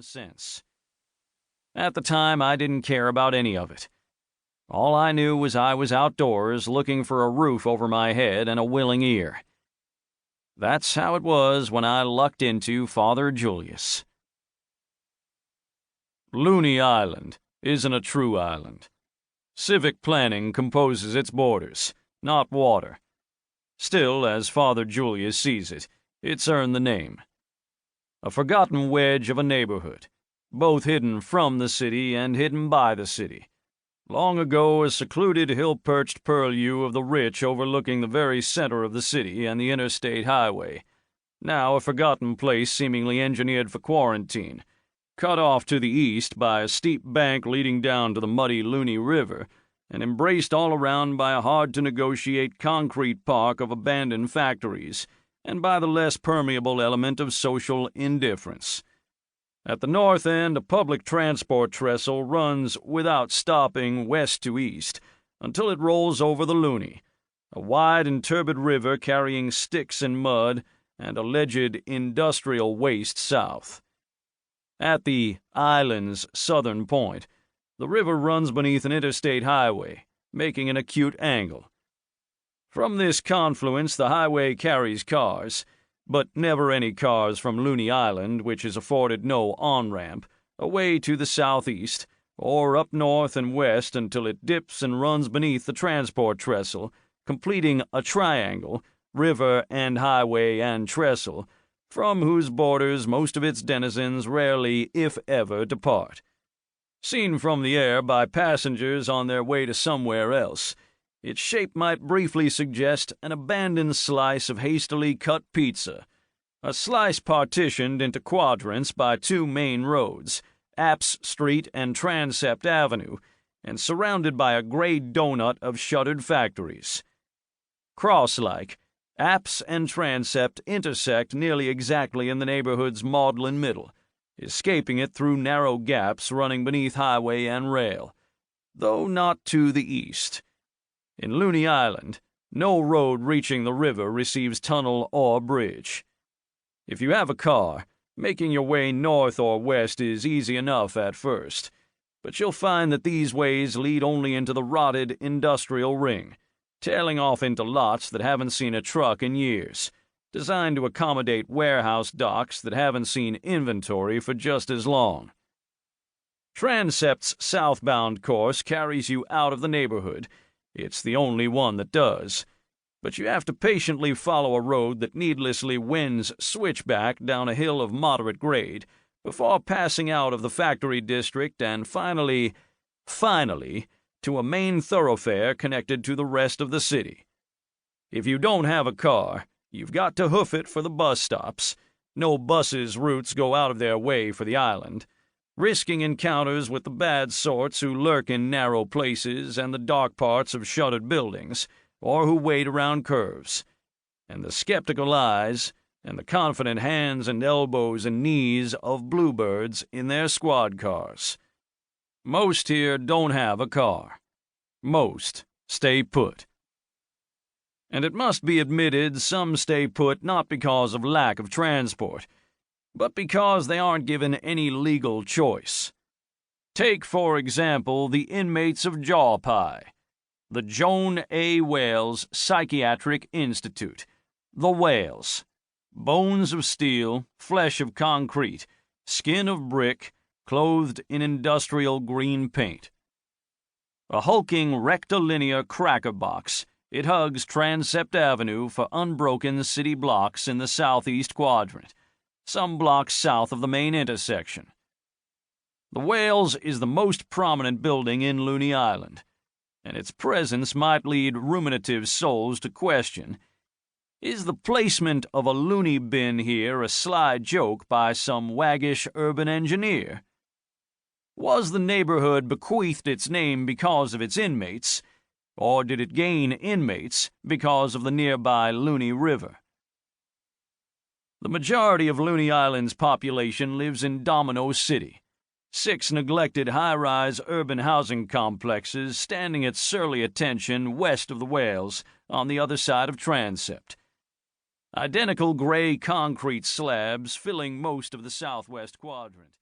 sense. At the time, I didn't care about any of it. All I knew was I was outdoors looking for a roof over my head and a willing ear. That's how it was when I lucked into Father Julius. Looney Island isn't a true island. Civic planning composes its borders, not water. Still, as Father Julius sees it, it's earned the name. A forgotten wedge of a neighborhood, both hidden from the city and hidden by the city. Long ago, a secluded hill-perched purlieu of the rich overlooking the very center of the city and the interstate highway. Now a forgotten place seemingly engineered for quarantine, cut off to the east by a steep bank leading down to the muddy Looney River, and embraced all around by a hard-to-negotiate concrete park of abandoned factories, and by the less permeable element of social indifference. At the north end, a public transport trestle runs without stopping west to east until it rolls over the Looney, a wide and turbid river carrying sticks and mud and alleged industrial waste south. At the island's southern point, the river runs beneath an interstate highway, making an acute angle. From this confluence, the highway carries cars, but never any cars from Looney Island, which is afforded no on-ramp, away to the southeast, or up north and west until it dips and runs beneath the transport trestle, completing a triangle, river and highway and trestle, from whose borders most of its denizens rarely, if ever, depart. Seen from the air by passengers on their way to somewhere else, its shape might briefly suggest an abandoned slice of hastily cut pizza, a slice partitioned into quadrants by two main roads, Apps Street and Transept Avenue, and surrounded by a gray donut of shuttered factories. Cross-like, Apps and Transept intersect nearly exactly in the neighborhood's maudlin middle, escaping it through narrow gaps running beneath highway and rail, though not to the east. In Looney Island, no road reaching the river receives tunnel or bridge. If you have a car, making your way north or west is easy enough at first, but you'll find that these ways lead only into the rotted industrial ring, tailing off into lots that haven't seen a truck in years, designed to accommodate warehouse docks that haven't seen inventory for just as long. Transept's southbound course carries you out of the neighborhood. It's the only one that does, but you have to patiently follow a road that needlessly wends switchback down a hill of moderate grade before passing out of the factory district and finally, to a main thoroughfare connected to the rest of the city. If you don't have a car, you've got to hoof it for the bus stops. No buses' routes go out of their way for the island, risking encounters with the bad sorts who lurk in narrow places and the dark parts of shuttered buildings, or who wait around curves, and the skeptical eyes and the confident hands and elbows and knees of bluebirds in their squad cars. Most here don't have a car. Most stay put. And it must be admitted some stay put not because of lack of transport, but because they aren't given any legal choice. Take, for example, the inmates of Jawpie, the Joan A. Wales Psychiatric Institute, the Wales. Bones of steel, flesh of concrete, skin of brick, clothed in industrial green paint. A hulking rectilinear cracker box, it hugs Transept Avenue for unbroken city blocks in the southeast quadrant, some blocks south of the main intersection. The Wales is the most prominent building in Looney Island, and its presence might lead ruminative souls to question, is the placement of a loony bin here a sly joke by some waggish urban engineer? Was the neighborhood bequeathed its name because of its inmates, or did it gain inmates because of the nearby Looney River? The majority of Looney Island's population lives in Domino City, 6 neglected high-rise urban housing complexes standing at surly attention west of the Wales on the other side of Transept. Identical gray concrete slabs filling most of the southwest quadrant.